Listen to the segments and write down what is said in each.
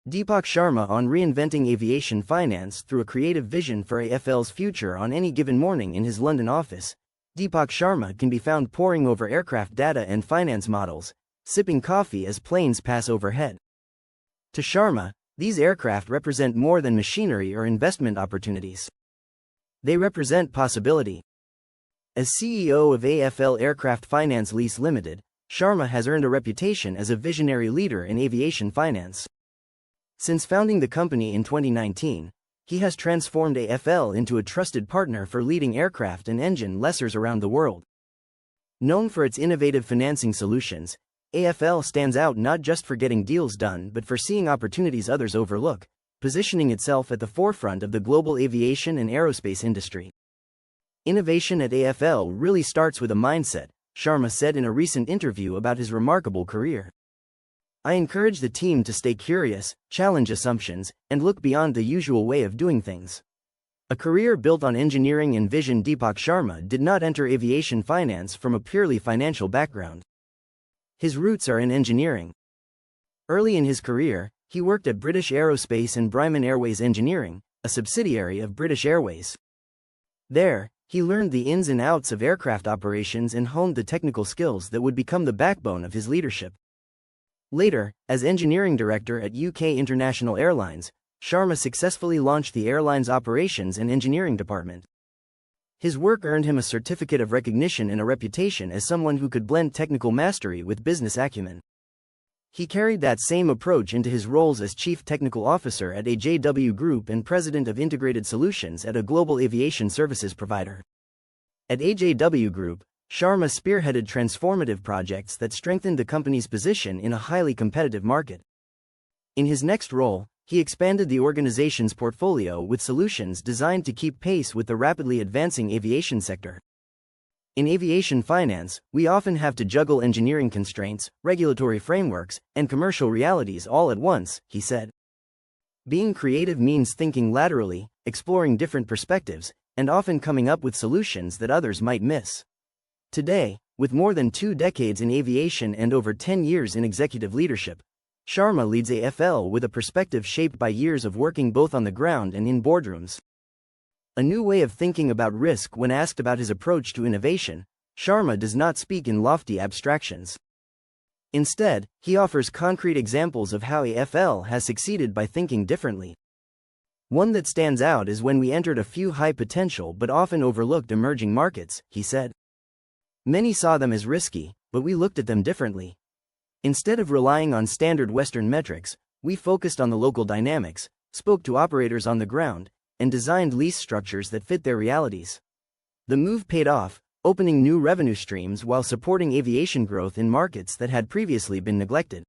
Deepak Sharma on reinventing aviation finance through a creative vision for AFL's future. On any given morning in his London office, Deepak Sharma can be found poring over aircraft data and finance models, sipping coffee as planes pass overhead. To Sharma, these aircraft represent more than machinery or investment opportunities. They represent possibility. As CEO of AFL Aircraft Finance Lease Limited, Sharma has earned a reputation as a visionary leader in aviation finance. Since founding the company in 2019, he has transformed AFL into a trusted partner for leading aircraft and engine lessors around the world. Known for its innovative financing solutions, AFL stands out not just for getting deals done but for seeing opportunities others overlook, positioning itself at the forefront of the global aviation and aerospace industry. Innovation at AFL really starts with a mindset, Sharma said in a recent interview about his remarkable career. I encourage the team to stay curious, challenge assumptions, and look beyond the usual way of doing things. A career built on engineering and vision. Deepak Sharma did not enter aviation finance from a purely financial background. His roots are in engineering. Early in his career, he worked at British Aerospace and Brymon Airways Engineering, a subsidiary of British Airways. There, he learned the ins and outs of aircraft operations and honed the technical skills that would become the backbone of his leadership. Later, as engineering director at UK International Airlines, Sharma successfully launched the airline's operations and engineering department. His work earned him a certificate of recognition and a reputation as someone who could blend technical mastery with business acumen. He carried that same approach into his roles as Chief Technical Officer at AJW Group and President of Integrated Solutions at a global aviation services provider. At AJW Group, Sharma spearheaded transformative projects that strengthened the company's position in a highly competitive market. In his next role, he expanded the organization's portfolio with solutions designed to keep pace with the rapidly advancing aviation sector. In aviation finance, we often have to juggle engineering constraints, regulatory frameworks, and commercial realities all at once, he said. Being creative means thinking laterally, exploring different perspectives, and often coming up with solutions that others might miss. Today, with more than 2 decades in aviation and over 10 years in executive leadership, Sharma leads AFL with a perspective shaped by years of working both on the ground and in boardrooms. A new way of thinking about risk. When asked about his approach to innovation, Sharma does not speak in lofty abstractions. Instead, he offers concrete examples of how AFL has succeeded by thinking differently. One that stands out is when we entered a few high-potential but often overlooked emerging markets, he said. Many saw them as risky, but we looked at them differently. Instead of relying on standard Western metrics, we focused on the local dynamics, spoke to operators on the ground, and designed lease structures that fit their realities. The move paid off, opening new revenue streams while supporting aviation growth in markets that had previously been neglected.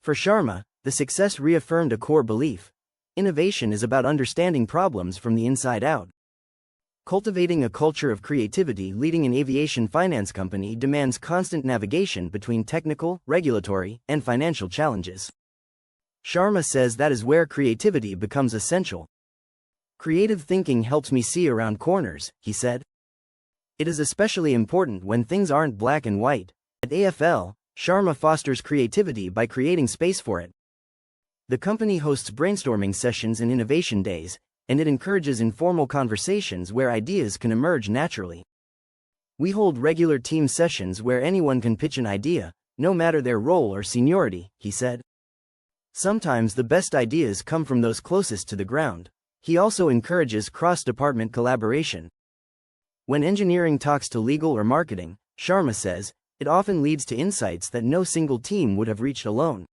For Sharma, the success reaffirmed a core belief: innovation is about understanding problems from the inside out. Cultivating a culture of creativity. Leading an aviation finance company demands constant navigation between technical, regulatory, and financial challenges. Sharma says that is where creativity becomes essential. Creative thinking helps me see around corners, he said. It is especially important when things aren't black and white. At AFL, Sharma fosters creativity by creating space for it. The company hosts brainstorming sessions and innovation days, and it encourages informal conversations where ideas can emerge naturally. We hold regular team sessions where anyone can pitch an idea, no matter their role or seniority, he said. Sometimes the best ideas come from those closest to the ground. He also encourages cross-department collaboration. When engineering talks to legal or marketing, Sharma says, it often leads to insights that no single team would have reached alone.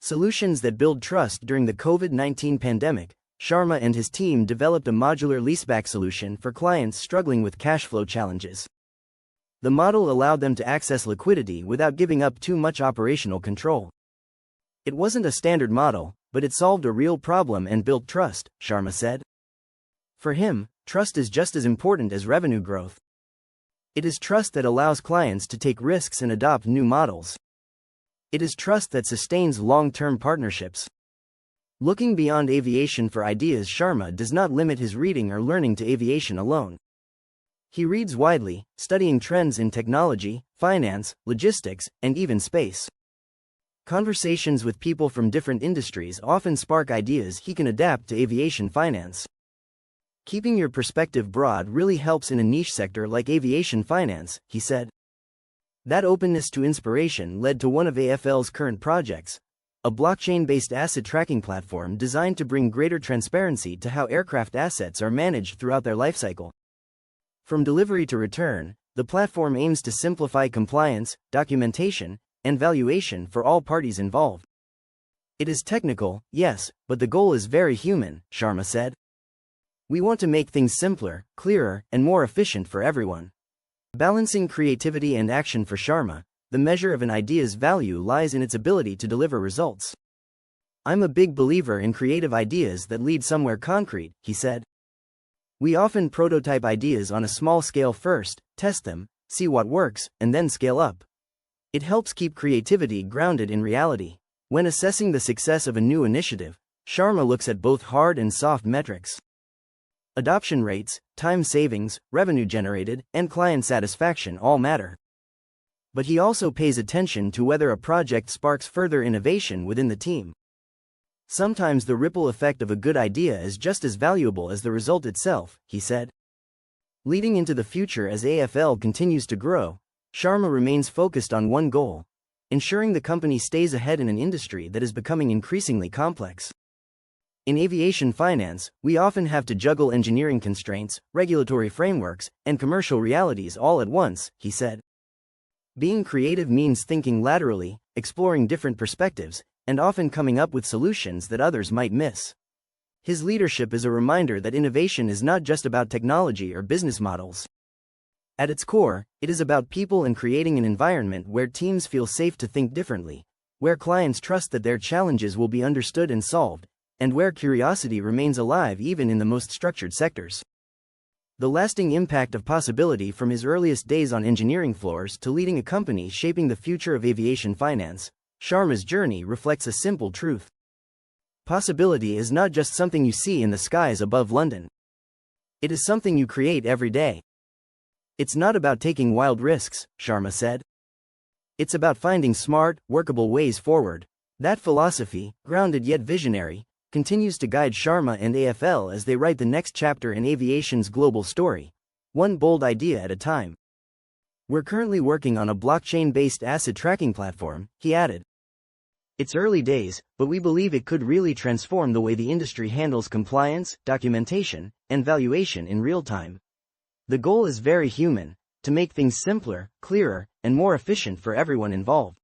Solutions that build trust. During the COVID-19 pandemic, Sharma and his team developed a modular leaseback solution for clients struggling with cash flow challenges. The model allowed them to access liquidity without giving up too much operational control. It wasn't a standard model, but it solved a real problem and built trust, Sharma said. For him, trust is just as important as revenue growth. It is trust that allows clients to take risks and adopt new models. It is trust that sustains long-term partnerships. Looking beyond aviation for ideas. Sharma does not limit his reading or learning to aviation alone. He reads widely, studying trends in technology, finance, logistics, and even space. Conversations with people from different industries often spark ideas he can adapt to aviation finance. Keeping your perspective broad really helps in a niche sector like aviation finance, he said. That openness to inspiration led to one of AFL's current projects, a blockchain-based asset tracking platform designed to bring greater transparency to how aircraft assets are managed throughout their lifecycle. From delivery to return, the platform aims to simplify compliance, documentation, and valuation for all parties involved. It is technical, yes, but the goal is very human, Sharma said. We want to make things simpler, clearer, and more efficient for everyone. Balancing creativity and action for Sharma, the measure of an idea's value lies in its ability to deliver results. I'm a big believer in creative ideas that lead somewhere concrete, he said. We often prototype ideas on a small scale first, test them, see what works, and then scale up. It helps keep creativity grounded in reality. When assessing the success of a new initiative, Sharma looks at both hard and soft metrics. Adoption rates, time savings, revenue generated, and client satisfaction all matter. But he also pays attention to whether a project sparks further innovation within the team. Sometimes the ripple effect of a good idea is just as valuable as the result itself, he said. Leading into the future as AFL continues to grow, Sharma remains focused on one goal: ensuring the company stays ahead in an industry that is becoming increasingly complex. In aviation finance, we often have to juggle engineering constraints, regulatory frameworks, and commercial realities all at once, he said. Being creative means thinking laterally, exploring different perspectives, and often coming up with solutions that others might miss. His leadership is a reminder that innovation is not just about technology or business models. At its core, it is about people and creating an environment where teams feel safe to think differently, where clients trust that their challenges will be understood and solved, and where curiosity remains alive even in the most structured sectors. The lasting impact of possibility from his earliest days on engineering floors to leading a company shaping the future of aviation finance, Sharma's journey reflects a simple truth. Possibility is not just something you see in the skies above London. It is something you create every day. It's not about taking wild risks, Sharma said. It's about finding smart, workable ways forward. That philosophy, grounded yet visionary, continues to guide Sharma and AFL as they write the next chapter in aviation's global story, one bold idea at a time. We're currently working on a blockchain-based asset tracking platform, he added. It's early days, but we believe it could really transform the way the industry handles compliance, documentation, and valuation in real time. The goal is very human: to make things simpler, clearer, and more efficient for everyone involved.